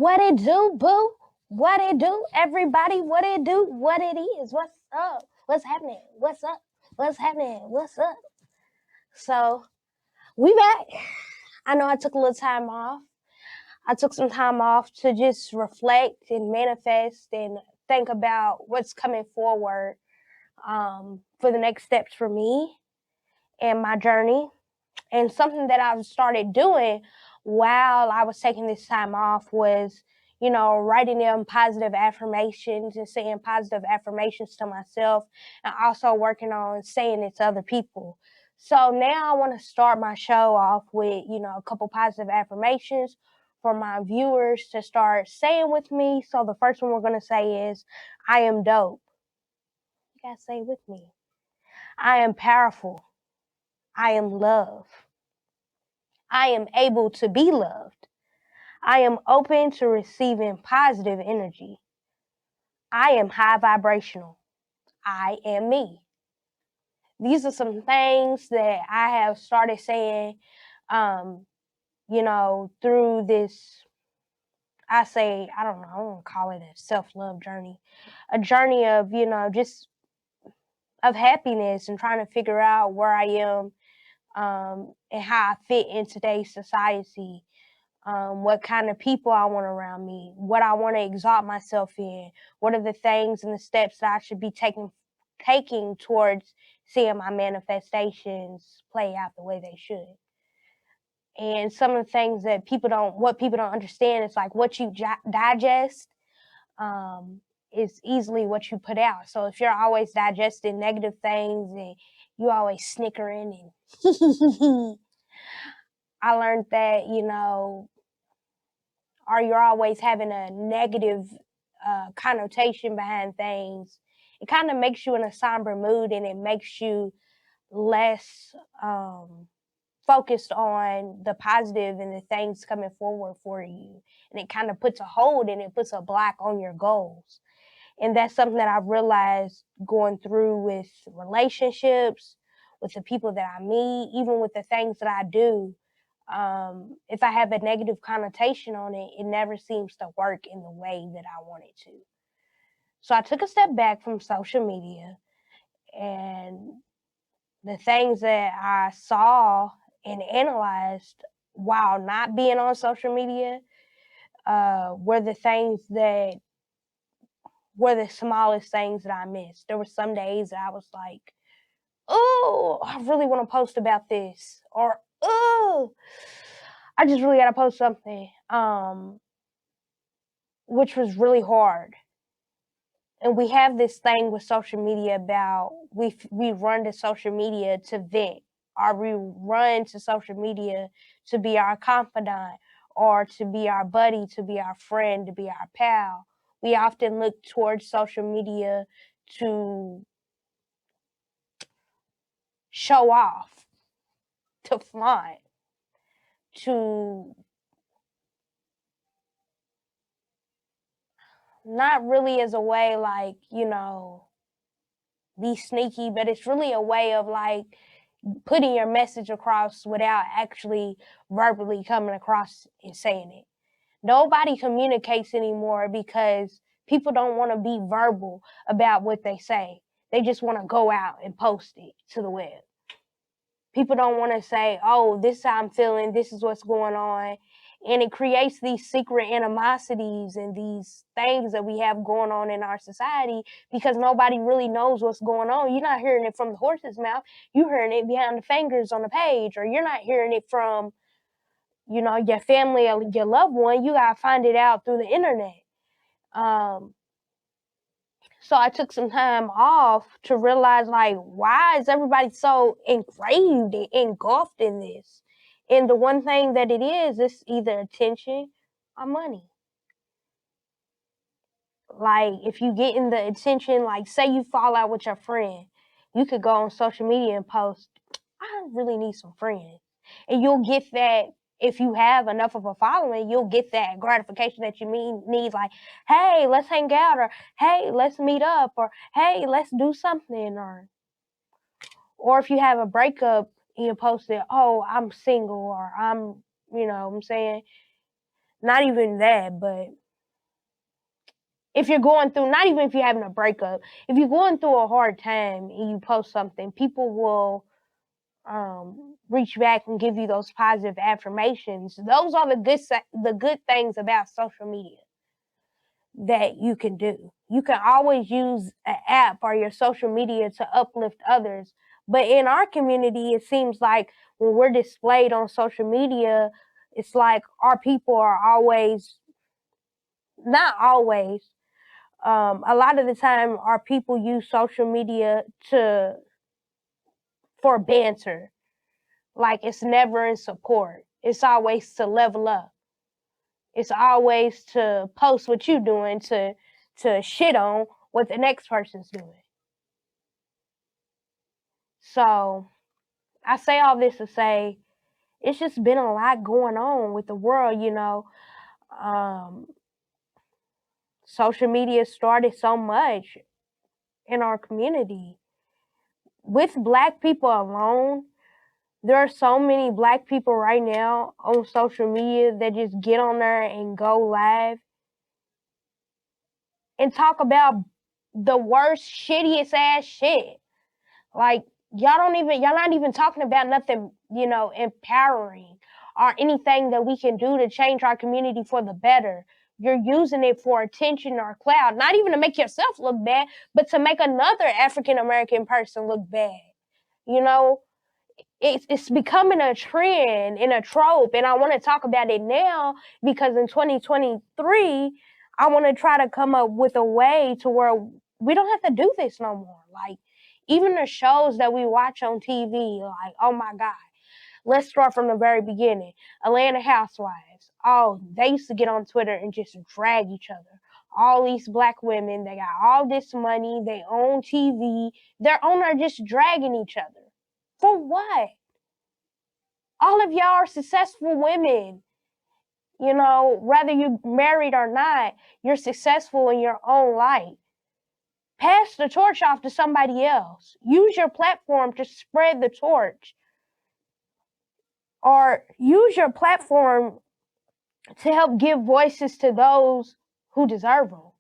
What it do, boo? What it do, everybody? What it do? What it is? What's up? What's happening? What's up? What's happening? What's up? So, we back. I know I took a little time off. I took some time off to just reflect and manifest and think about what's coming forward for the next steps for me and my journey. And something that I've started doing while I was taking this time off was, writing them positive affirmations and saying positive affirmations to myself, and also working on saying it to other people. So now I want to start my show off with, a couple positive affirmations for my viewers to start saying with me. So the first one we're going to say is, I am dope. You got to say it with me. I am powerful. I am love. I am able to be loved. I am open to receiving positive energy. I am high vibrational. I am me. These are some things that I have started saying, through this, I don't want to call it a self-love journey, a journey of, just of happiness and trying to figure out where I am and how I fit in today's society. What kind of people I want around me, what I want to exalt myself in, what are the things and the steps that I should be taking towards seeing my manifestations play out the way they should. And some of the things that people don't understand is like what you digest is easily what you put out. So if you're always digesting negative things and you always snickering and I learned that, or you're always having a negative connotation behind things, it kind of makes you in a somber mood and it makes you less focused on the positive and the things coming forward for you. And it kind of puts a hold and it puts a block on your goals. And that's something that I've realized going through with relationships, with the people that I meet, even with the things that I do. If I have a negative connotation on it, it never seems to work in the way that I want it to. So I took a step back from social media, and the things that I saw and analyzed while not being on social media were the things that were the smallest things that I missed. There were some days that I was like, oh, I really want to post about this, or oh, I just really got to post something, which was really hard. And we have this thing with social media about we run to social media to vent, or we run to social media to be our confidant, or to be our buddy, to be our friend, to be our pal. We often look towards social media to show off, to flaunt, to not really as a way like, be sneaky, but it's really a way of like putting your message across without actually verbally coming across and saying it. Nobody communicates anymore because people don't want to be verbal about what they say. They just want to go out and post it to the web. People don't want to say, oh, this is how I'm feeling, this is what's going on. And it creates these secret animosities and these things that we have going on in our society because nobody really knows what's going on. You're not hearing it from the horse's mouth. You're hearing it behind the fingers on the page, or you're not hearing it from, your family or your loved one. You got to find it out through the internet. So I took some time off to realize, like, why is everybody so engraved and engulfed in this? And the one thing that it is, it's either attention or money. Like, if you get in the attention, like, say you fall out with your friend, you could go on social media and post, I really need some friends. And you'll get that. If you have enough of a following, you'll get that gratification that you need, like, hey, let's hang out, or hey, let's meet up, or hey, let's do something, or if you have a breakup and you post it, oh, I'm single, or I'm, what I'm saying, not even that, but if you're going through, not even if you're having a breakup, if you're going through a hard time and you post something, people will reach back and give you those positive affirmations. Those are the good things about social media that you can do. You can always use an app or your social media to uplift others. But in our community, it seems like when we're displayed on social media, it's like our people are always, not always, a lot of the time our people use social media for banter. Like, it's never in support. It's always to level up. It's always to post what you're doing, to shit on what the next person's doing. So I say all this to say it's just been a lot going on with the world, you know. Social media started so much in our community. With Black people alone, there are so many Black people right now on social media that just get on there and go live and talk about the worst, shittiest ass shit. Like, y'all not even talking about nothing, you know, empowering or anything that we can do to change our community for the better. You're using it for attention or clout, not even to make yourself look bad, but to make another African American person look bad. You know, it's becoming a trend and a trope, and I want to talk about it now because in 2023, I want to try to come up with a way to where we don't have to do this no more. Like, even the shows that we watch on TV, like, oh my God, let's start from the very beginning. Atlanta Housewives. Oh, they used to get on Twitter and just drag each other. All these Black women, they got all this money, they own TV, they're on there just dragging each other. For what? All of y'all are successful women. You know, whether you're married or not, you're successful in your own life. Pass the torch off to somebody else. Use your platform to spread the torch. Or use your platform to help give voices to those who deserve them.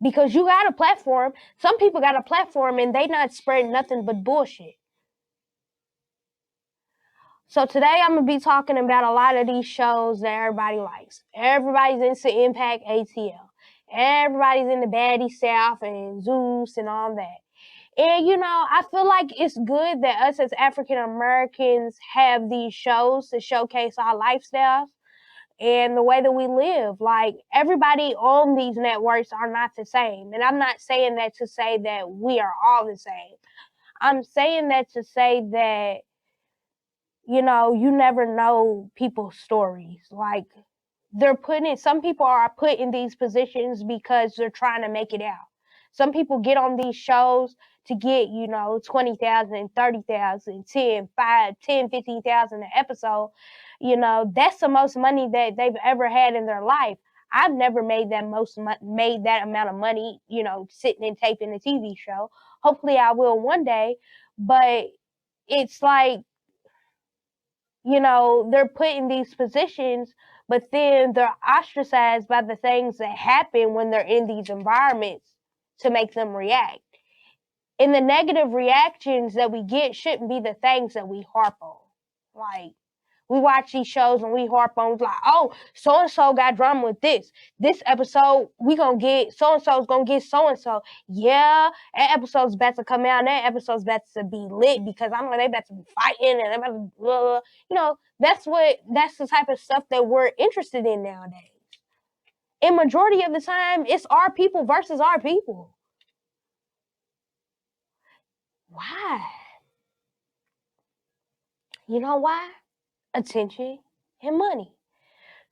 Because you got a platform. Some people got a platform and they not spreading nothing but bullshit. So today I'm going to be talking about a lot of these shows that everybody likes. Everybody's into Impact ATL. Everybody's into Baddiessouth and Zeus and all that. And, you know, I feel like it's good that us as African Americans have these shows to showcase our lifestyles and the way that we live. Like, everybody on these networks are not the same. And I'm not saying that to say that we are all the same. I'm saying that to say that, you know, you never know people's stories. Like, some people are put in these positions because they're trying to make it out. Some people get on these shows to get, you know, 20,000, 30,000, 10, 5, 10, 15,000 an episode. You know, that's the most money that they've ever had in their life. I've never made that amount of money, you know, sitting and taping a TV show. Hopefully I will one day, but it's like, you know, they're put in these positions, but then they're ostracized by the things that happen when they're in these environments to make them react. And the negative reactions that we get shouldn't be the things that we harp on. Like, we watch these shows and we harp on, like, oh, so-and-so got drama with this. This episode, we gonna get, so-and-so's gonna get so-and-so. Yeah, that episode's about to come out and that episode's about to be lit because I'm like, they about to be fighting and they about to blah, blah. You know, that's the type of stuff that we're interested in nowadays. And majority of the time, it's our people versus our people. Why? You know why? Attention and money.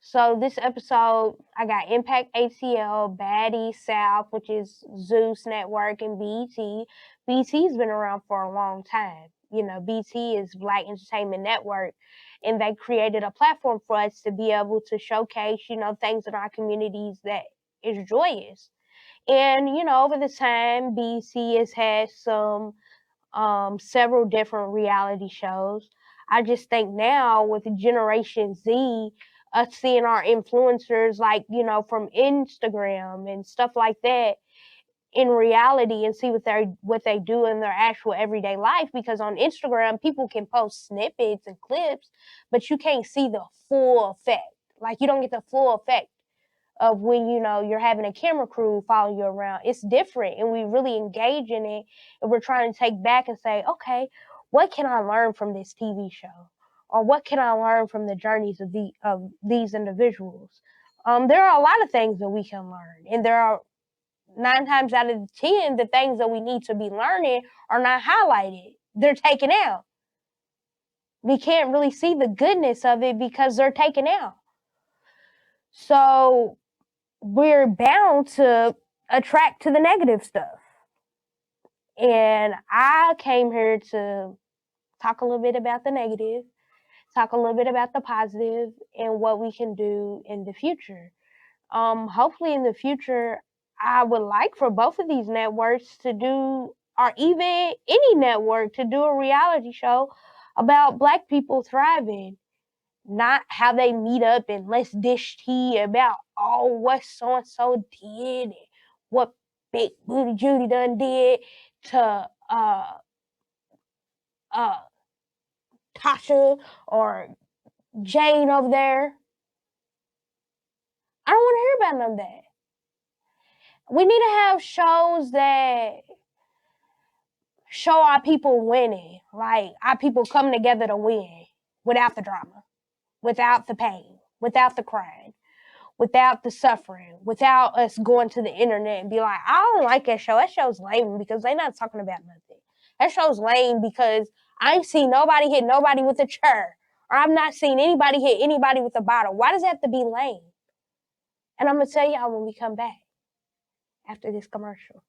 So this episode, I got Impact ATL, Baddiessouth, which is Zeus Network, and BET. BET's been around for a long time. You know, BET is Black Entertainment Network, and they created a platform for us to be able to showcase, you know, things in our communities that is joyous. And, you know, over the time, BET has had several different reality shows. I just think now with Generation Z, us seeing our influencers, like, you know, from Instagram and stuff like that, in reality, and see what they do in their actual everyday life. Because on Instagram, people can post snippets and clips, but you can't see the full effect. Like, you don't get the full effect of when, you know, you're having a camera crew follow you around. It's different, and we really engage in it, and we're trying to take back and say, okay, what can I learn from this TV show, or what can I learn from the journeys of these individuals? There are a lot of things that we can learn, and there are 9 times out of 10, the things that we need to be learning are not highlighted. They're taken out. We can't really see the goodness of it because they're taken out. So we're bound to attract to the negative stuff. And I came here to talk a little bit about the negative, talk a little bit about the positive, and what we can do in the future. Hopefully in the future, I would like for both of these networks to do, or even any network, to do a reality show about Black people thriving, not how they meet up and let's dish tea about, oh, what so and so did, and what Big Booty Judy done did to Tasha or Jane over there. I don't want to hear about none of that. We need to have shows that show our people winning, like our people coming together to win, without the drama, without the pain, without the crying, without the suffering, without us going to the internet and be like, I don't like that show. That show's lame because they're not talking about nothing. That show's lame because I ain't seen nobody hit nobody with a chair, or I've not seen anybody hit anybody with a bottle. Why does it have to be lame? And I'm going to tell y'all when we come back after this commercial.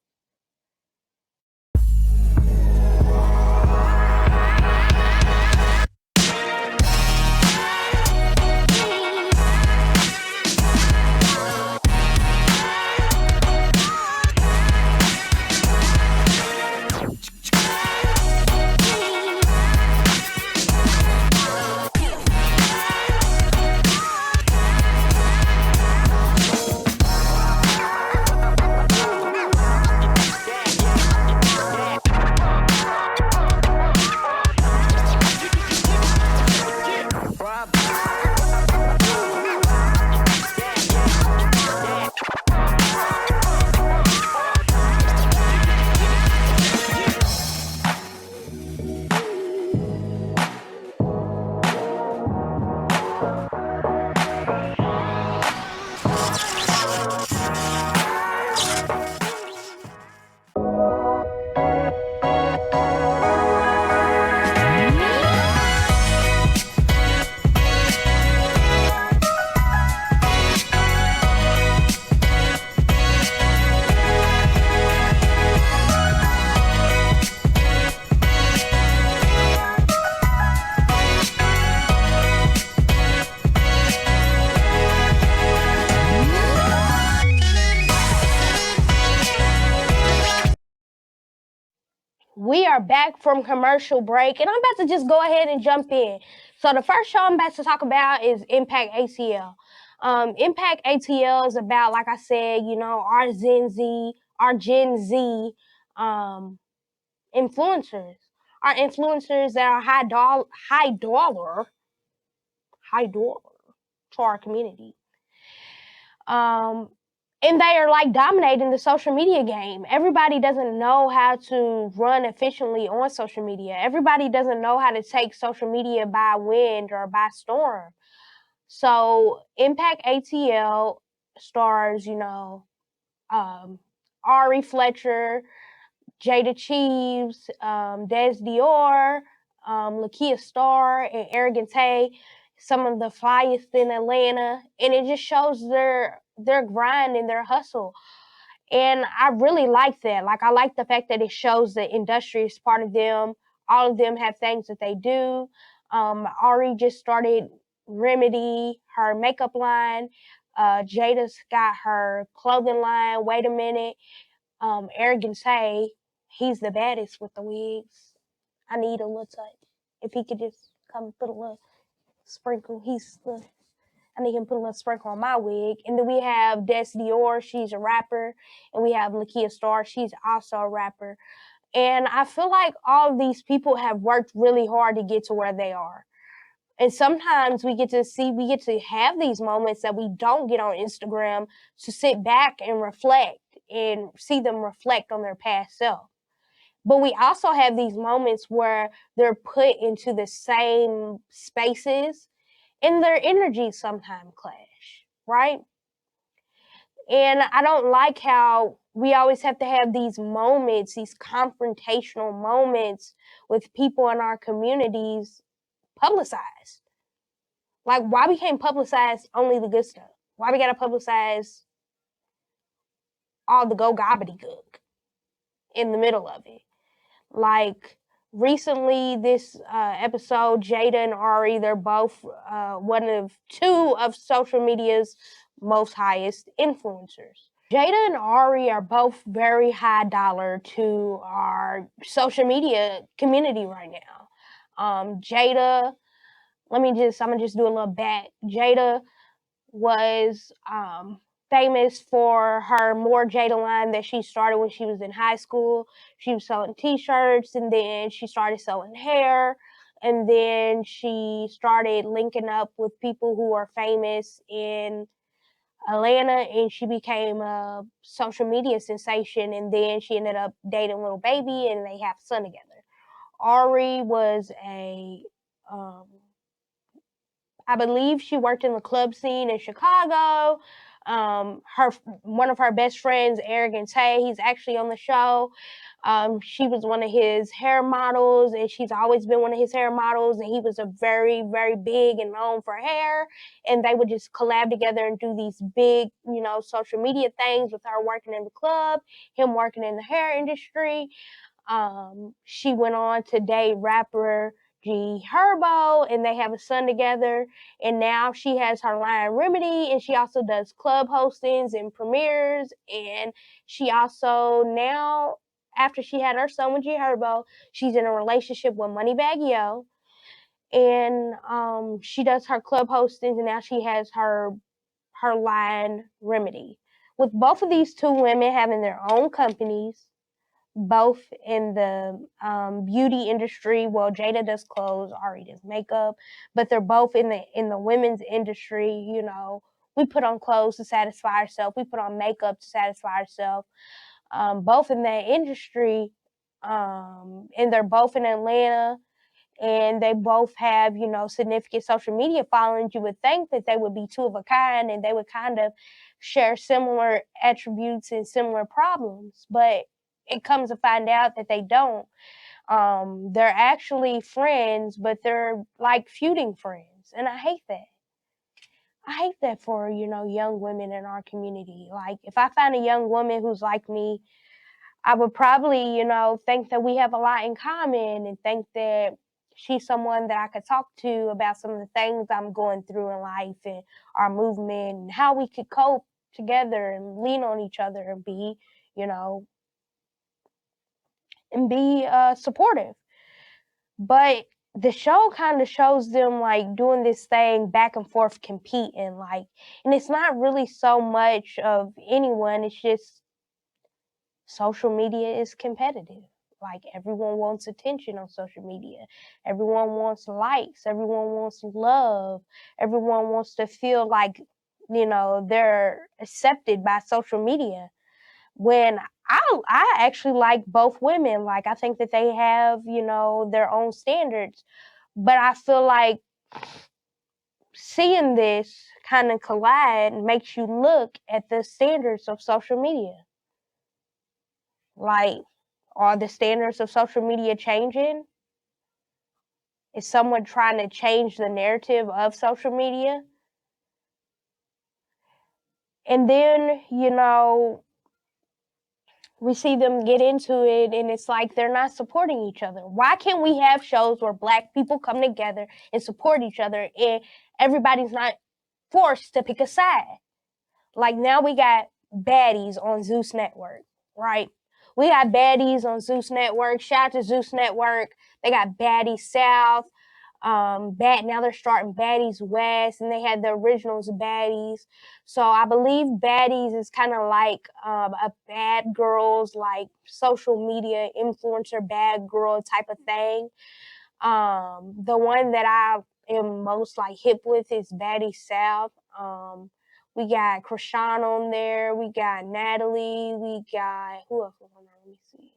We are back from commercial break, and I'm about to just go ahead and jump in. So the first show I'm about to talk about is Impact ATL. Impact ATL is about, like I said, you know, our Gen Z influencers. Our influencers that are high dollar to our community. And they are like dominating the social media game. Everybody doesn't know how to run efficiently on social media. Everybody doesn't know how to take social media by wind or by storm. So Impact ATL stars, you know, Ari Fletcher, Jada Cheeves, Des Dior, Lakia Starr, and Arrogant Tay, some of the flyest in Atlanta, and it just shows their grind and their hustle. And I really like that. Like, I like the fact that it shows the industry is part of them. All of them have things that they do. Ari just started Remedy, her makeup line. Jada's got her clothing line. Wait a minute. Arrogant Tay, he's the baddest with the wigs. I need a little touch. If he could just come put a little sprinkle, he's the I need him to put a little sprinkle on my wig. And then we have Des Dior, she's a rapper. And we have Lakia Starr, she's also a rapper. And I feel like all of these people have worked really hard to get to where they are. And sometimes we get to have these moments that we don't get on Instagram to sit back and reflect and see them reflect on their past self. But we also have these moments where they're put into the same spaces and their energies sometimes clash, right? And I don't like how we always have to have these moments, these confrontational moments with people in our communities publicized. Like, why we can't publicize only the good stuff? Why we gotta publicize all the go gobbledygook in the middle of it? Like, recently, this episode, Jada and Ari, they're both one of two of social media's most highest influencers. Jada and Ari are both very high dollar to our social media community right now. Jada, I'm gonna just do a little back. Jada was famous for her More Jada line that she started when she was in high school. She was selling t-shirts, and then she started selling hair, and then she started linking up with people who are famous in Atlanta, and she became a social media sensation, and then she ended up dating Lil Baby, and they have a son together. Ari was I believe she worked in the club scene in Chicago. One of her best friends, Arrogant Tay, he's actually on the show. She was one of his hair models, and she's always been one of his hair models. And he was a very, very big and known for hair. And they would just collab together and do these big, social media things with her working in the club, him working in the hair industry. She went on to date rapper G Herbo, and they have a son together. And now she has her line Remedy, and she also does club hostings and premieres. And she also now, after she had her son with G Herbo, she's in a relationship with Moneybagg Yo. And she does her club hostings, and now she has her line Remedy. With both of these two women having their own companies, both in the beauty industry. Well, Jada does clothes, Ari does makeup, but they're both in the women's industry. We put on clothes to satisfy ourselves. We put on makeup to satisfy ourselves. Both in that industry, and they're both in Atlanta, and they both have, significant social media followings. You would think that they would be two of a kind, and they would kind of share similar attributes and similar problems, but it comes to find out that they don't. They're actually friends, but they're like feuding friends, and I hate that. I hate that for, young women in our community. Like, if I find a young woman who's like me, I would probably, think that we have a lot in common, and think that she's someone that I could talk to about some of the things I'm going through in life and our movement, and how we could cope together and lean on each other and be, supportive. But the show kind of shows them like doing this thing back and forth, competing, like, and it's not really so much of anyone. It's just social media is competitive. Like, everyone wants attention on social media. Everyone wants likes. Everyone wants love. Everyone wants to feel like, they're accepted by social media. When I actually like both women. Like, I think that they have, their own standards. But I feel like seeing this kind of collide makes you look at the standards of social media. Like, are the standards of social media changing? Is someone trying to change the narrative of social media? And then, we see them get into it, and it's like they're not supporting each other. Why can't we have shows where Black people come together and support each other, and everybody's not forced to pick a side? Like, now we got Baddies on Zeus Network, right? We got Baddies on Zeus Network. Shout out to Zeus Network. They got Baddiessouth. Now they're starting Baddies West, and they had the originals Baddies. So I believe Baddies is kind of like a bad girls, like social media influencer bad girl type of thing. The one that I am most like hip with is Baddiessouth. We got Krishan on there. We got Natalie. We got who else was on there? Let me see.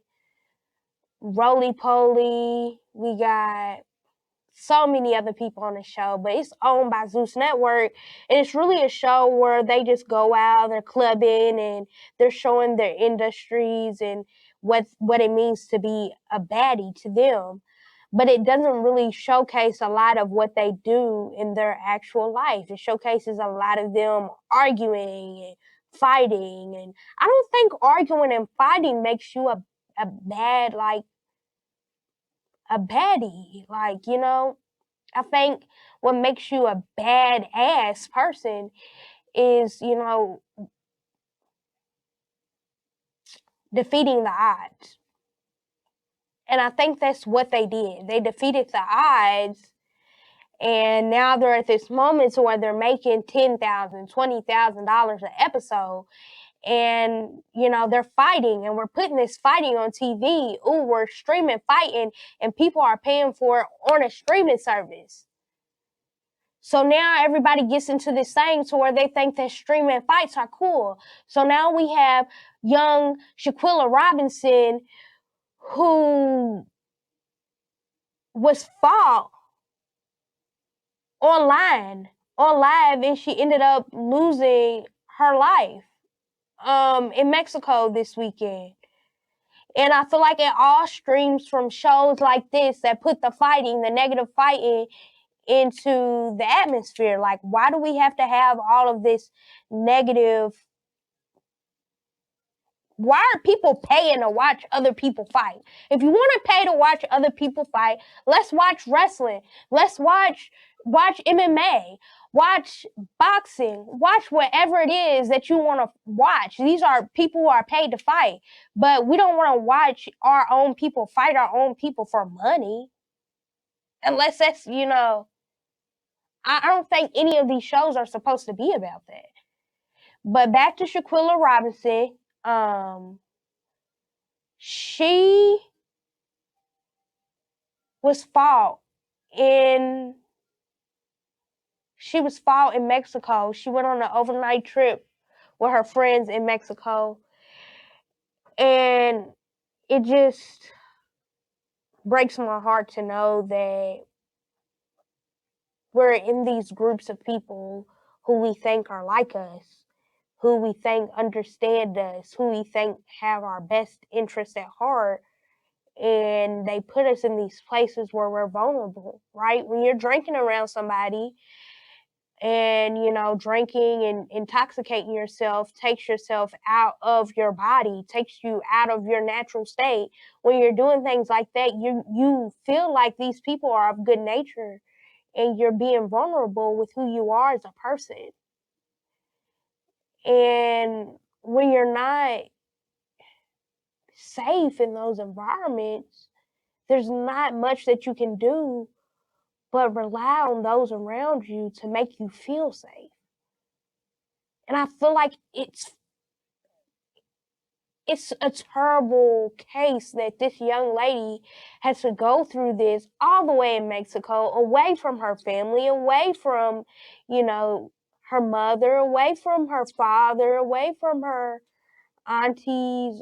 Roly Poly. We got so many other people on the show, but it's owned by Zeus Network, and it's really a show where they just go out, they're clubbing, and they're showing their industries and what it means to be a baddie to them. But it doesn't really showcase a lot of what they do in their actual life. It showcases a lot of them arguing and fighting, and I don't think arguing and fighting makes you a bad, like a baddie, like, you know. I think what makes you a badass person is, you know, defeating the odds. And I think that's what they did. They defeated the odds, and now they're at this moment where they're making $10,000, $20,000 an episode. And, you know, they're fighting, and we're putting this fighting on TV. Ooh, we're streaming fighting, and people are paying for it on a streaming service. So now everybody gets into this thing to where they think that streaming fights are cool. So now we have young Shaquilla Robinson, who was fought on live, and she ended up losing her life in Mexico this weekend. And I feel like it all streams from shows like this that put the fighting, the negative fighting, into the atmosphere. Like, why do we have to have all of this negative? Why are people paying to watch other people fight? If you want to pay to watch other people fight, let's watch wrestling. Let's watch MMA, watch boxing, watch whatever it is that you want to watch. These are people who are paid to fight, but we don't want to watch our own people fight our own people for money. Unless that's, you know, I don't think any of these shows are supposed to be about that. But back to Shaquilla Robinson. She was fought in Mexico. She went on an overnight trip with her friends in Mexico. And it just breaks my heart to know that we're in these groups of people who we think are like us, who we think understand us, who we think have our best interests at heart, and they put us in these places where we're vulnerable, right? When you're drinking around somebody and, you know, drinking and intoxicating yourself takes yourself out of your body, takes you out of your natural state. When you're doing things like that, you feel like these people are of good nature, and you're being vulnerable with who you are as a person. And when you're not safe in those environments, there's not much that you can do but rely on those around you to make you feel safe. And I feel like it's a terrible case that this young lady has to go through this all the way in Mexico, away from her family, away from, you know, her mother, away from her father, away from her aunties,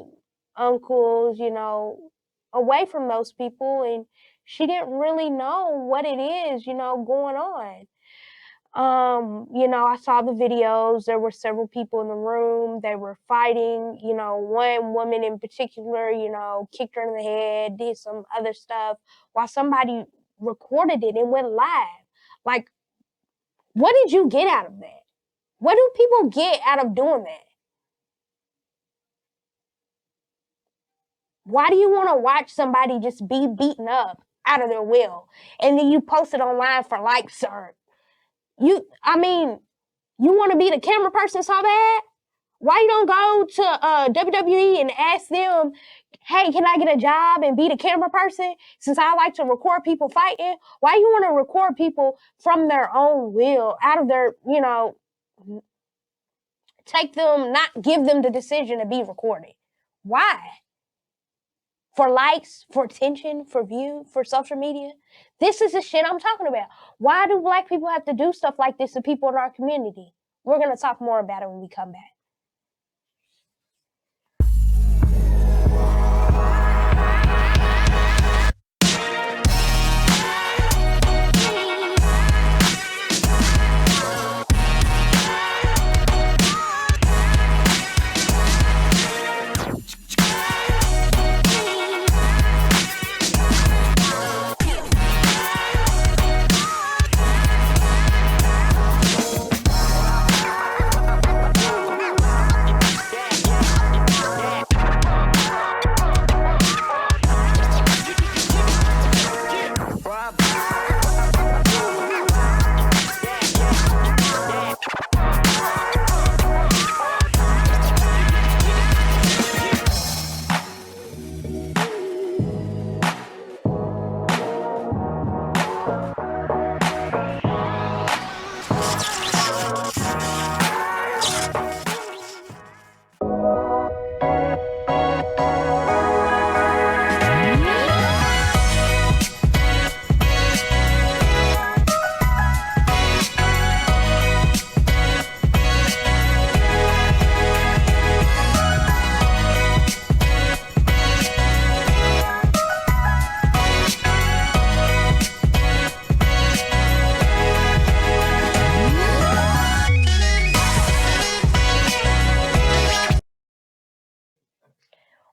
uncles, you know, away from those people. And she didn't really know what it is, you know, going on. You know, I saw the videos. There were several people in the room. They were fighting. You know, one woman in particular, you know, kicked her in the head, did some other stuff, while somebody recorded it and went live. Like, what did you get out of that? What do people get out of doing that? Why do you want to watch somebody just be beaten up out of their will, and then you post it online for likes? Or you want to be the camera person so bad? Why you don't go to WWE and ask them, hey, can I get a job and be the camera person? Since I like to record people fighting, why you want to record people from their own will, out of their, not give them the decision to be recorded? Why? For likes, for attention, for view, for social media? This is the shit I'm talking about. Why do Black people have to do stuff like this to people in our community? We're going to talk more about it when we come back.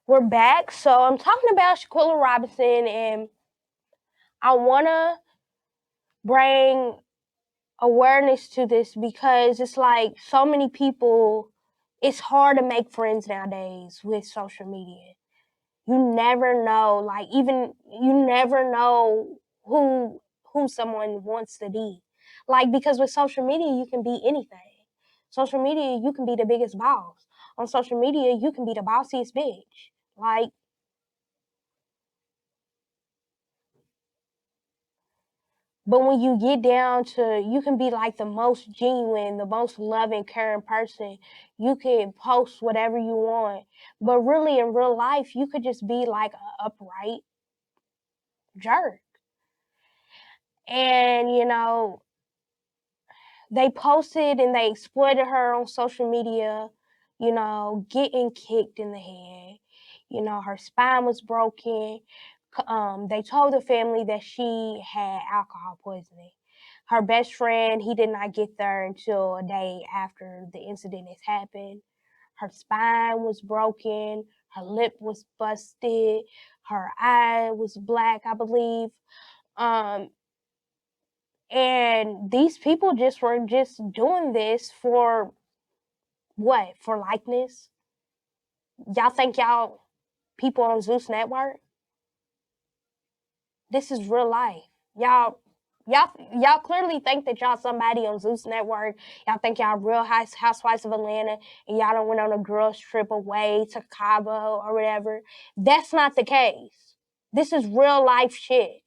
We're back. So I'm talking about Shaquilla Robinson, and I want to bring awareness to this because it's like so many people, it's hard to make friends nowadays with social media. You never know, you never know who someone wants to be. Like, because with social media, you can be anything. Social media, you can be the biggest boss. On social media, you can be the bossiest bitch. Like, but when you get down to, you can be like the most genuine, the most loving, caring person. You can post whatever you want. But really, in real life, you could just be like an upright jerk. And, they posted and they exploited her on social media, getting kicked in the head. Her spine was broken. They told the family that she had alcohol poisoning. Her best friend, he did not get there until a day after the incident has happened. Her spine was broken. Her lip was busted. Her eye was black, I believe. And these people were just doing this for what? For likeness? Y'all think y'all people on Zeus Network? This is real life. Y'all clearly think that y'all somebody on Zeus Network. Y'all think y'all real housewives of Atlanta, and y'all don't went on a girls trip away to Cabo or whatever. That's not the case. This is real life shit.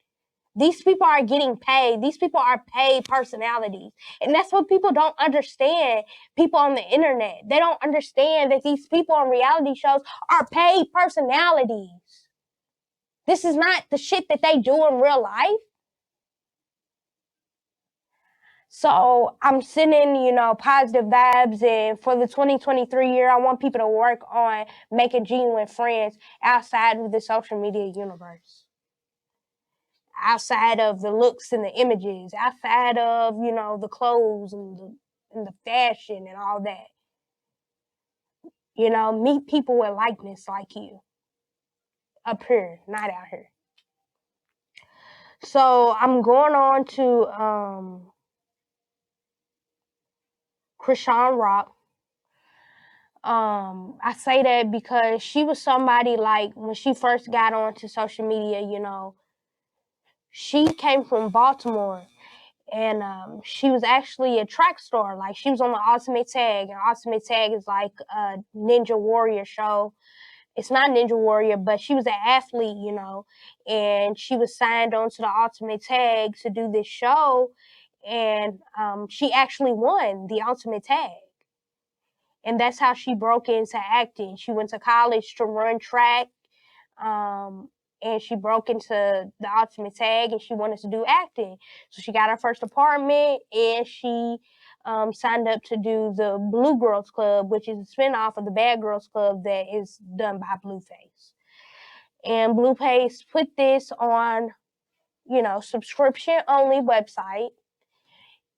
These people are getting paid. These people are paid personalities. And that's what people don't understand, people on the internet. They don't understand that these people on reality shows are paid personalities. This is not the shit that they do in real life. So I'm sending, positive vibes. And for the 2023 year, I want people to work on making genuine friends outside of the social media universe. Outside of the looks and the images, outside of, the clothes and the fashion and all that. Meet people with likeness like you. Up here, not out here. So I'm going on to chriseanrock. I say that because she was somebody, like, when she first got onto social media, she came from Baltimore. And she was actually a track star. Like, she was on the Ultimate Tag. And Ultimate Tag is like a Ninja Warrior show. it's not Ninja Warrior, but she was an athlete, you know, and she was signed on to the Ultimate Tag to do this show, and she actually won the Ultimate Tag. And that's how she broke into acting. She went to college to run track, and she broke into the Ultimate Tag, and she wanted to do acting. So she got her first apartment, and she signed up to do the Blue Girls Club, which is a spinoff of the Bad Girls Club that is done by Blueface. And Blueface put this on, you know, subscription only website.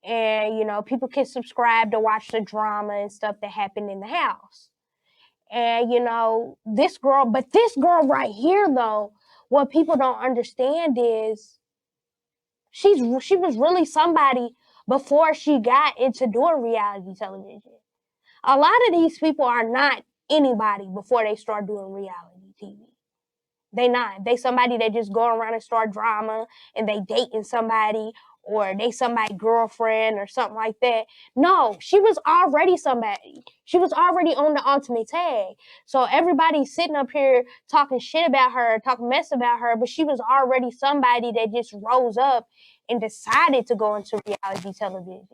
And, you know, people can subscribe to watch the drama and stuff that happened in the house. And, you know, this girl right here, though, what people don't understand is she was really somebody before she got into doing reality television. A lot of these people are not anybody before they start doing reality TV. They not. They somebody that just go around and start drama and they dating somebody or they somebody's girlfriend or something like that. No, she was already somebody. She was already on the Ultimate Tag. So everybody's sitting up here talking shit about her, talking mess about her, but she was already somebody that just rose up and decided to go into reality television.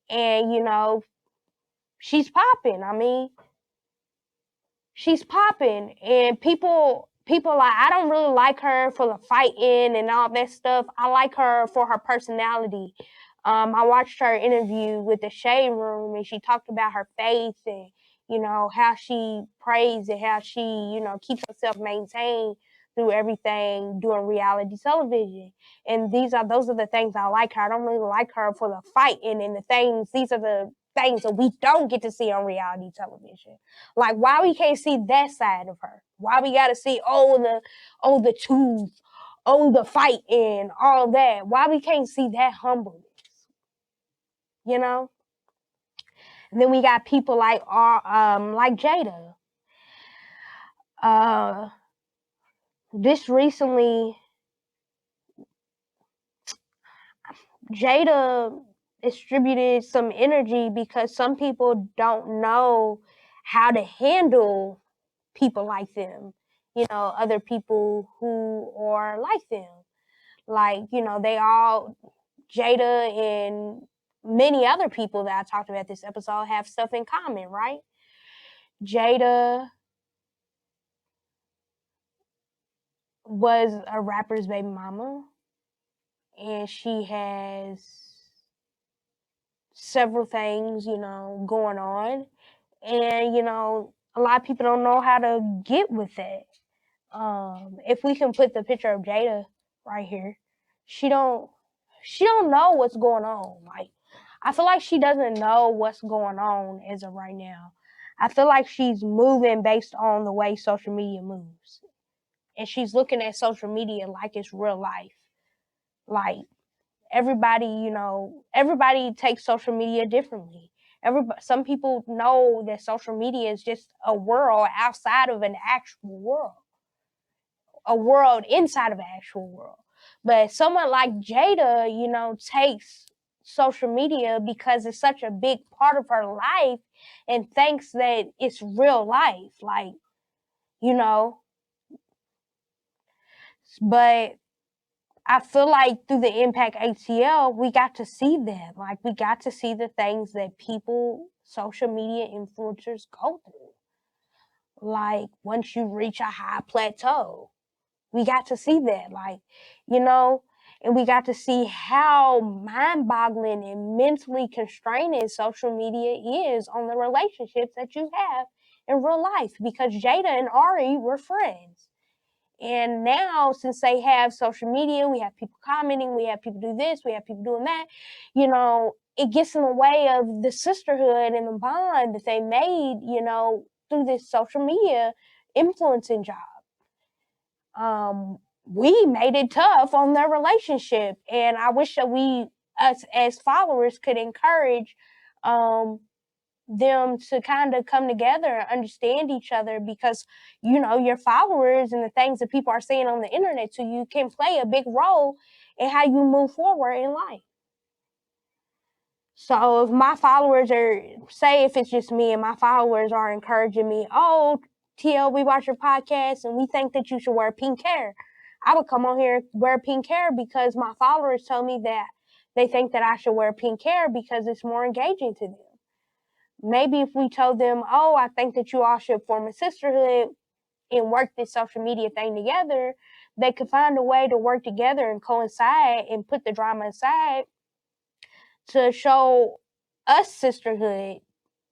And, you know, she's popping. I mean, she's popping, and people like, I don't really like her for the fighting and all that stuff. I like her for her personality. I watched her interview with the Shade Room, and she talked about her faith and, you know, how she prays and how she, you know, keeps herself maintained through everything doing reality television. And those are the things I like her. I don't really like her for the fighting and the things. These are the things that we don't get to see on reality television. Like, why we can't see that side of her? Why we gotta see the tooth, the fight and all that? Why we can't see that humbleness? You know? And then we got people like Jada. This recently, Jada distributed some energy because some people don't know how to handle people like them, you know, other people who are like them. Like, you know, Jada and many other people that I talked about this episode have stuff in common, right? Jada was a rapper's baby mama, and she has several things, you know, going on. And, you know, a lot of people don't know how to get with that. If we can put the picture of Jada right here, she don't know what's going on. Like, I feel like she doesn't know what's going on as of right now. I feel like she's moving based on the way social media moves. And she's looking at social media like it's real life. Like, everybody takes social media differently. Some people know that social media is just a world outside of an actual world. A world inside of an actual world. But someone like Jada, you know, takes social media because it's such a big part of her life and thinks that it's real life. Like, you know, but I feel like through the Impact ATL, we got to see that. Like, we got to see the things that people, social media influencers go through. Like, once you reach a high plateau, we got to see that. Like, you know, and we got to see how mind-boggling and mentally constraining social media is on the relationships that you have in real life. Because Jada and Ari were friends. And now, since they have social media, we have people commenting, we have people do this, we have people doing that, you know, it gets in the way of the sisterhood and the bond that they made, you know, through this social media influencing job. We made it tough on their relationship. And I wish that us as followers could encourage them to kind of come together and understand each other, because, you know, your followers and the things that people are saying on the internet to you can play a big role in how you move forward in life. So if my followers if it's just me and my followers are encouraging me, oh, TL, we watch your podcast and we think that you should wear pink hair. I would come on here and wear pink hair because my followers told me that they think that I should wear pink hair because it's more engaging to them. Maybe if we told them, oh, I think that you all should form a sisterhood and work this social media thing together, they could find a way to work together and coincide and put the drama aside to show us sisterhood,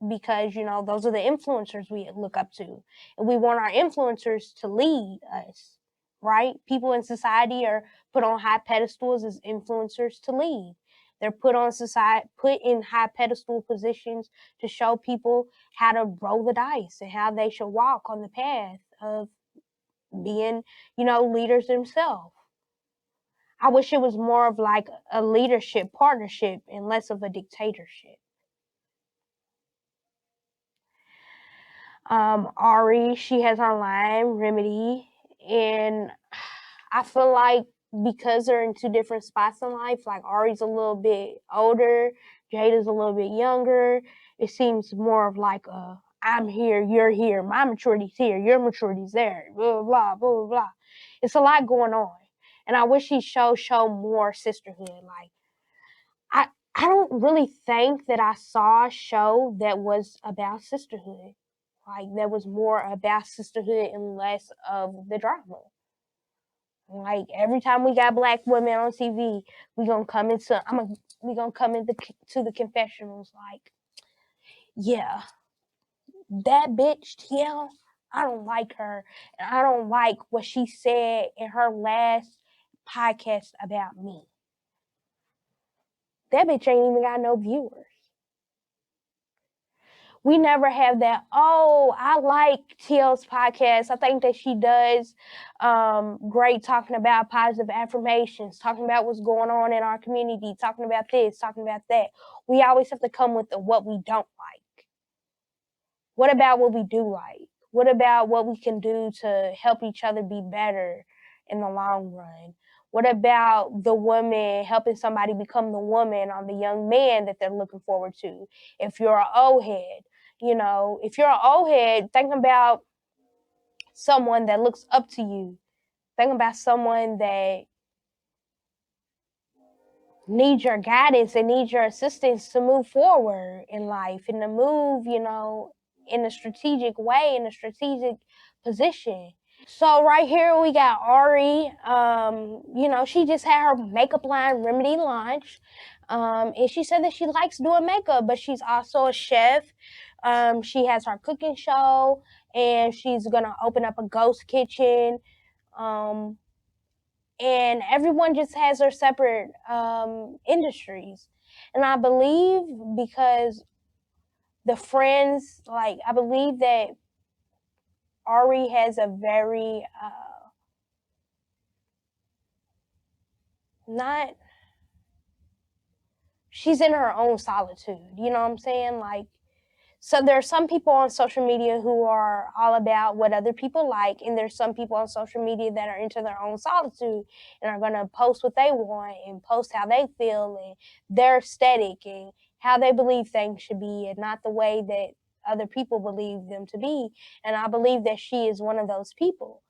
because those are the influencers we look up to, and we want our influencers to lead us, right? People in society are put on high pedestals as influencers to lead. They're put in high pedestal positions to show people how to roll the dice and how they should walk on the path of being leaders themselves. I wish it was more of like a leadership partnership and less of a dictatorship. Ari, she has her line, Remedy, and I feel like because they're in two different spots in life, like Ari's a little bit older, Jada's a little bit younger, it seems more of like a I'm here, you're here, my maturity's here, your maturity's there, blah, blah, blah, blah, blah. It's a lot going on. And I wish he show more sisterhood. Like, I don't really think that I saw a show that was about sisterhood. Like, that was more about sisterhood and less of the drama. Like, every time we got black women on TV, we gonna come into the confessionals like, yeah, that bitch TL, I don't like her, and I don't like what she said in her last podcast about me. That bitch ain't even got no viewers. We never have that, oh, I like TL's podcast. I think that she does great talking about positive affirmations, talking about what's going on in our community, talking about this, talking about that. We always have to come with what we don't like. What about what we do like? What about what we can do to help each other be better in the long run? What about the woman helping somebody become the woman or the young man that they're looking forward to? If you're an old head, if you're an old head, think about someone that looks up to you. Think about someone that needs your guidance and needs your assistance to move forward in life and to move, in a strategic way, in a strategic position. So right here we got Ari. She just had her makeup line, Remedy, launch. And she said that she likes doing makeup, but she's also a chef. She has her cooking show, and she's gonna open up a ghost kitchen. And everyone just has their separate industries. And I believe because the friends, like, I believe that Ari has a very she's in her own solitude, you know what I'm saying? Like, so there are some people on social media who are all about what other people like, and there's some people on social media that are into their own solitude and are going to post what they want and post how they feel and their aesthetic and how they believe things should be, and not the way that other people believe them to be. And I believe that she is one of those people,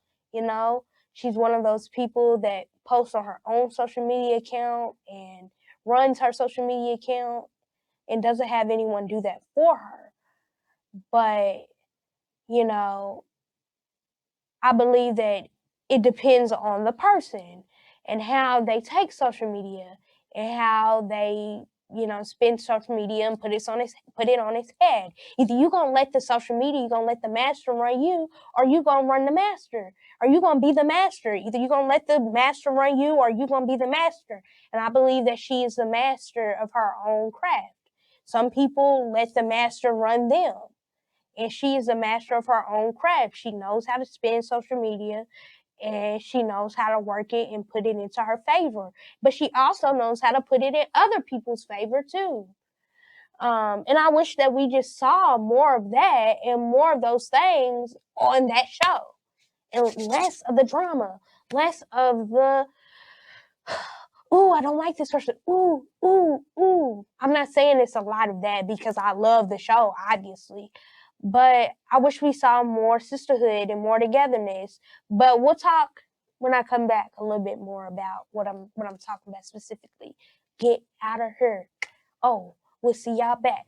She's one of those people that posts on her own social media account and runs her social media account and doesn't have anyone do that for her. But, I believe that it depends on the person and how they take social media and how they, spend social media and put it on its head. Either you gonna let the social media, you gonna let the master run you, or you gonna run the master. Or you gonna be the master. Either you gonna let the master run you, or you gonna be the master. And I believe that she is the master of her own craft. Some people let the master run them. And she is a master of her own craft. She knows how to spin social media, and she knows how to work it and put it into her favor. But she also knows how to put it in other people's favor too. And I wish that we just saw more of that and more of those things on that show. And less of the drama, less of the, ooh, I don't like this person. Ooh, ooh, ooh. I'm not saying it's a lot of that because I love the show, obviously. But I wish we saw more sisterhood and more togetherness. But we'll talk when I come back a little bit more about what I'm talking about specifically. Get out of here. Oh, we'll see y'all back.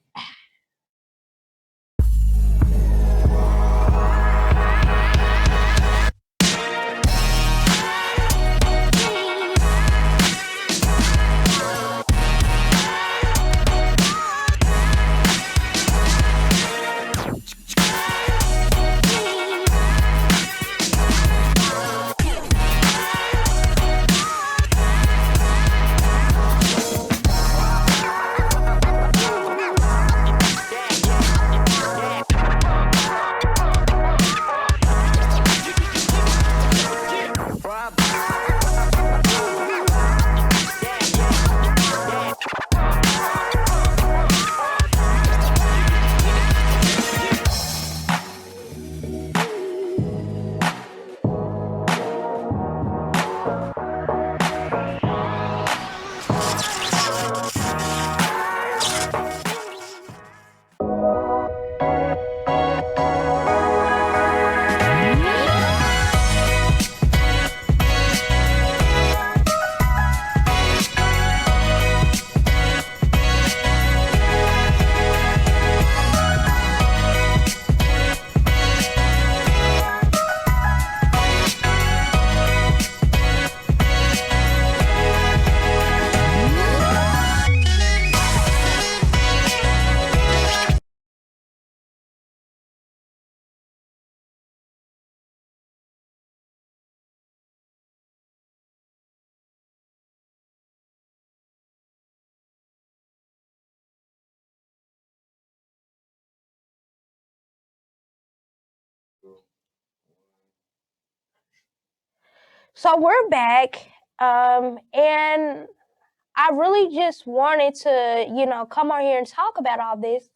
So we're back, and I really just wanted to, come on here and talk about all this.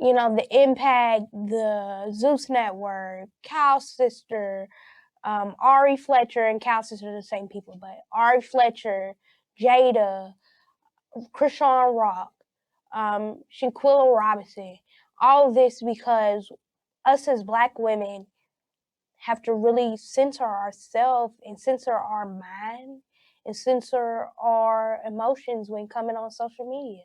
The impact, the Zeus Network, Cow Sister, Ari Fletcher and Cow Sister are the same people, but Ari Fletcher, Jada, chriseanrock, Shanquilla Robinson, all of this because us as Black women have to really censor ourselves and censor our mind and censor our emotions when coming on social media.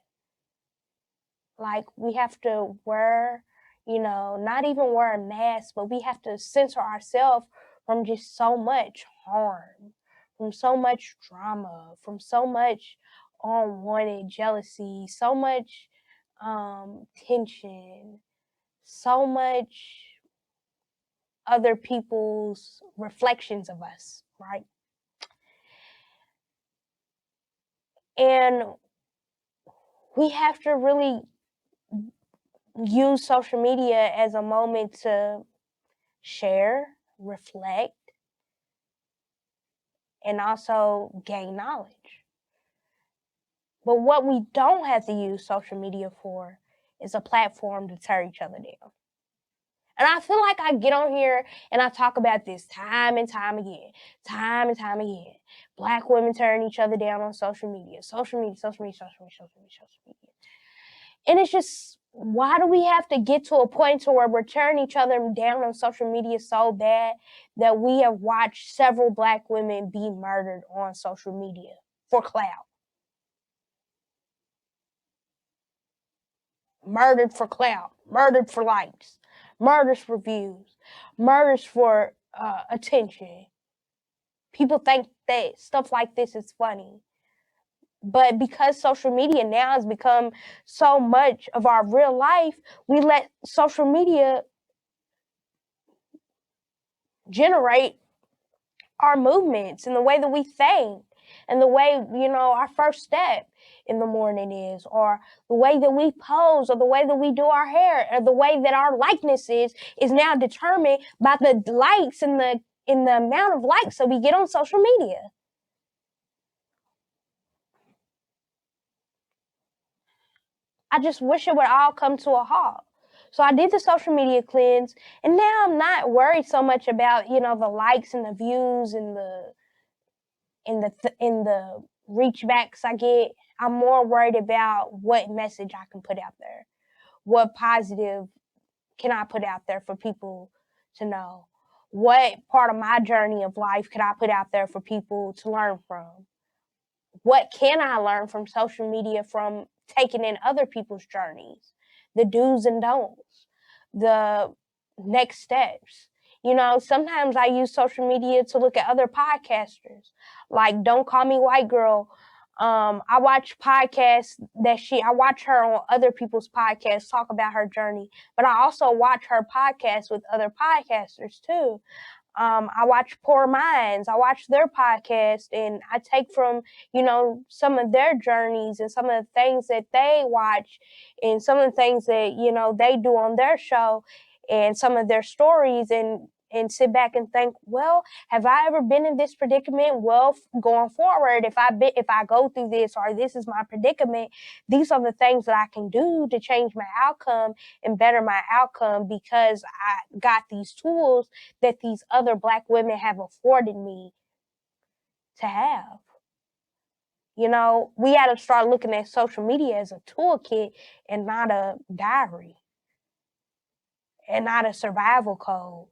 Like, we have to wear, not even wear a mask, but we have to censor ourselves from just so much harm, from so much drama, from so much unwanted jealousy, so much tension, so much other people's reflections of us, right? And we have to really use social media as a moment to share, reflect, and also gain knowledge. But what we don't have to use social media for is a platform to tear each other down. And I feel like I get on here and I talk about this time and time again. Black women tearing each other down on social media. Social media. And it's just, why do we have to get to a point to where we're tearing each other down on social media so bad that we have watched several Black women be murdered on social media for clout? Murdered for clout, murdered for likes, murders for views, murders for attention. People think that stuff like this is funny. But because social media now has become so much of our real life, we let social media generate our movements and the way that we think and the way, our first step in the morning is, or the way that we pose, or the way that we do our hair, or the way that our likeness is now determined by the likes and the amount of likes that we get on social media. I just wish it would all come to a halt. So I did the social media cleanse, and now I'm not worried so much about, the likes and the views and the reach backs I get. I'm more worried about what message I can put out there, what positive can I put out there for people to know? What part of my journey of life can I put out there for people to learn from? What can I learn from social media, from taking in other people's journeys, the do's and don'ts, the next steps? You know, sometimes I use social media to look at other podcasters, like Don't Call Me White Girl. I watch podcasts I watch her on other people's podcasts talk about her journey, but I also watch her podcasts with other podcasters too. I watch Poor Minds. I watch their podcast, and I take from, you know, some of their journeys and some of the things that they watch and some of the things that, you know, they do on their show and some of their stories, and sit back and think, well, have I ever been in this predicament? Well, going forward, if I go through this, or this is my predicament, these are the things that I can do to change my outcome and better my outcome, because I got these tools that these other Black women have afforded me to have. You know, we got to start looking at social media as a toolkit and not a diary and not a survival code.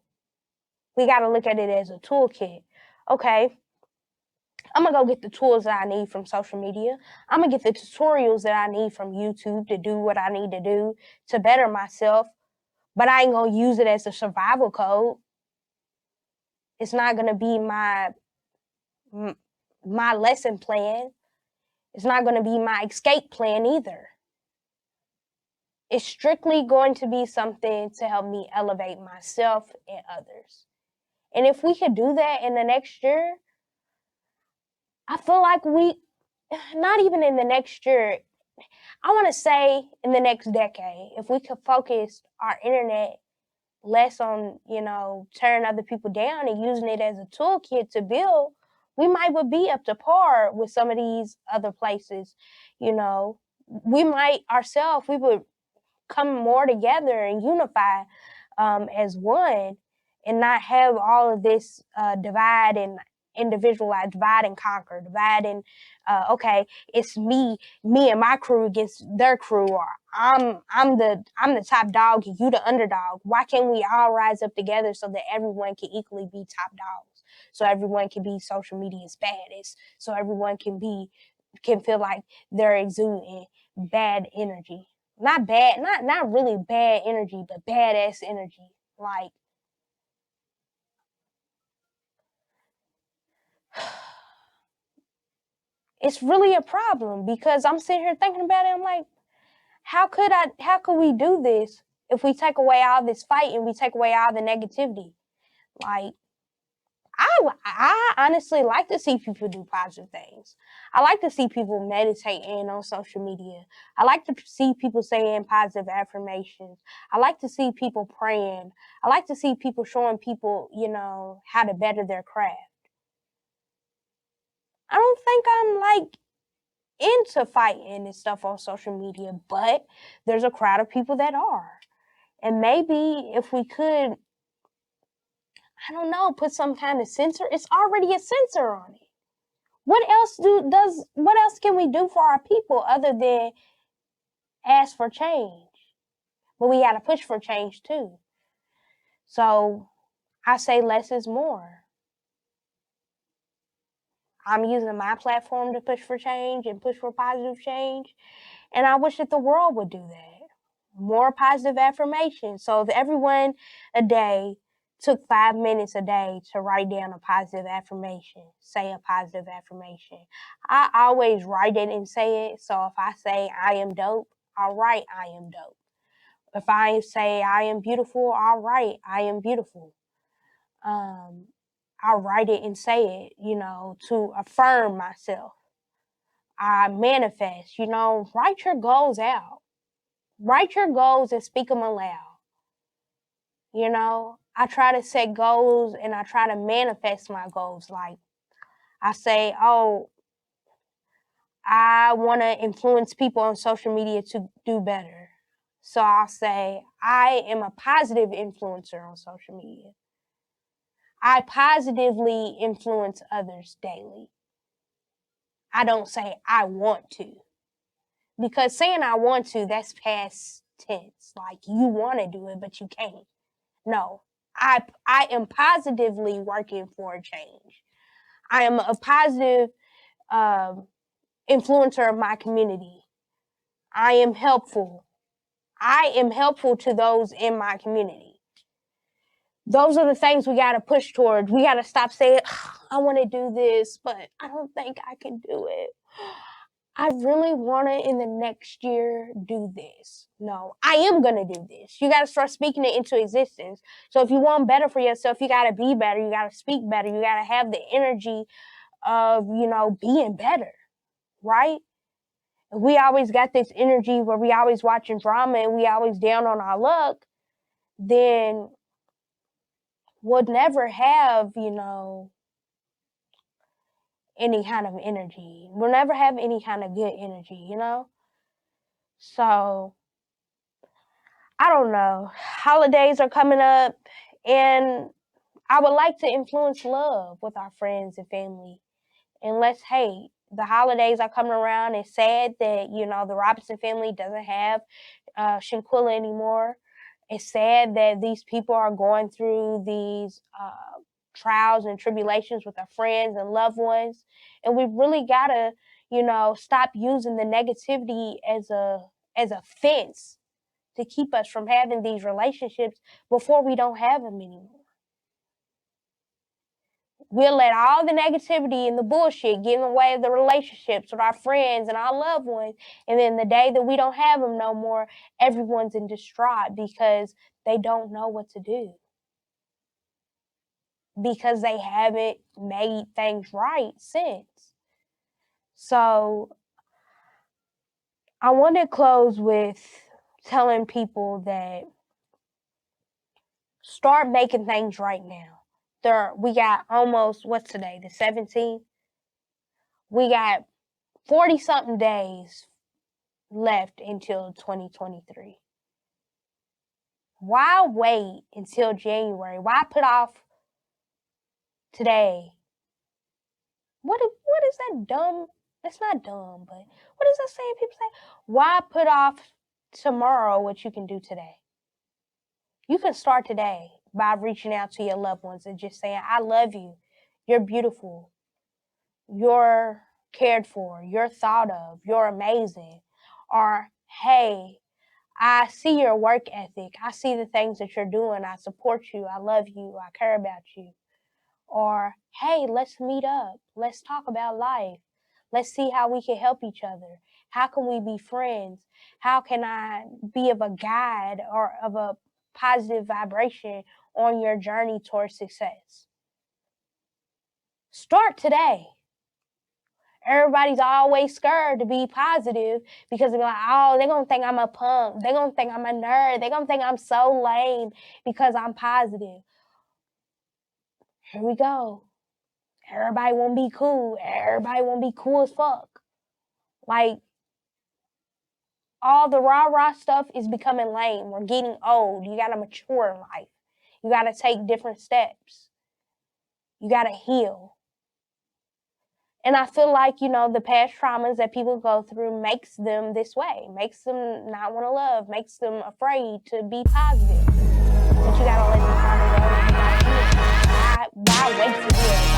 We got to look at it as a toolkit. Okay, I'm going to go get the tools that I need from social media. I'm going to get the tutorials that I need from YouTube to do what I need to do to better myself, but I ain't going to use it as a survival code. It's not going to be my lesson plan. It's not going to be my escape plan either. It's strictly going to be something to help me elevate myself and others. And if we could do that in the next year, I feel like not even in the next year, I want to say in the next decade, if we could focus our internet less on, you know, tearing other people down and using it as a toolkit to build, we might would be up to par with some of these other places. You know, we would come more together and unify as one, and not have all of this divide and individualize, divide and conquer, divide and okay, it's me and my crew against their crew, or I'm the top dog and you the underdog. Why can't we all rise up together so that everyone can equally be top dogs? So everyone can be social media's baddest. So everyone can feel like they're exuding bad energy. Not really bad energy, but badass energy. Like, it's really a problem, because I'm sitting here thinking about it. I'm like, how could we do this if we take away all this fight and we take away all the negativity? Like, I honestly like to see people do positive things. I like to see people meditating on social media. I like to see people saying positive affirmations. I like to see people praying. I like to see people showing people, you know, how to better their craft. I don't think I'm like into fighting and stuff on social media, but there's a crowd of people that are. And maybe if we could, I don't know, put some kind of censor. It's already a censor on it. What else can we do for our people other than ask for change? But we got to push for change too. So I say less is more. I'm using my platform to push for change and push for positive change. And I wish that the world would do that. More positive affirmations. So if everyone a day took 5 minutes a day to write down a positive affirmation, say a positive affirmation, I always write it and say it. So if I say I am dope, I'll write I am dope. If I say I am beautiful, I'll write I am beautiful. I'll write it and say it, you know, to affirm myself. I manifest, you know, write your goals out. Write your goals and speak them aloud. You know, I try to set goals and I try to manifest my goals. Like, I say, oh, I want to influence people on social media to do better. So I'll say, I am a positive influencer on social media. I positively influence others daily. I don't say I want to. Because saying I want to, that's past tense. Like you want to do it, but you can't. No, I am positively working for a change. I am a positive influencer of my community. I am helpful. I am helpful to those in my community. Those are the things we got to push towards. We got to stop saying, I want to do this, but I don't think I can do it. I really want to in the next year do this. No, I am going to do this. You got to start speaking it into existence. So if you want better for yourself, you got to be better. You got to speak better. You got to have the energy of, being better, right? If we always got this energy where we always watching drama and we always down on our luck, then we'll never have, any kind of energy. We'll never have any kind of good energy, So, I don't know. Holidays are coming up, and I would like to influence love with our friends and family. And let's hate. The holidays are coming around. It's sad that, the Robinson family doesn't have Shinquilla anymore. It's sad that these people are going through these trials and tribulations with our friends and loved ones. And we really got to, stop using the negativity as a fence to keep us from having these relationships before we don't have them anymore. We'll let all the negativity and the bullshit get in the way of the relationships with our friends and our loved ones. And then the day that we don't have them no more, everyone's in distraught because they don't know what to do. Because they haven't made things right since. So I want to close with telling people that start making things right now. We got almost, what's today, the 17th? We got 40-something days left until 2023. Why wait until January? Why put off today? What is that dumb? It's not dumb, but what is that saying people say? Why put off tomorrow what you can do today? You can start today by reaching out to your loved ones and just saying, I love you. You're beautiful. You're cared for. You're thought of. You're amazing. Or, hey, I see your work ethic. I see the things that you're doing. I support you. I love you. I care about you. Or, hey, let's meet up. Let's talk about life. Let's see how we can help each other. How can we be friends? How can I be of a guide or of a positive vibration on your journey towards success? Start today. Everybody's always scared to be positive because they're like, oh, they're going to think I'm a punk. They're going to think I'm a nerd. They're going to think I'm so lame because I'm positive. Here we go. Everybody want to be cool. Everybody want to be cool as fuck. Like, all the rah-rah stuff is becoming lame. We're getting old. You got to mature in life. You got to take different steps. You got to heal. And I feel like, the past traumas that people go through makes them this way, makes them not want to love, makes them afraid to be positive. But you got to let the trauma go and you got to heal. Why wait to heal?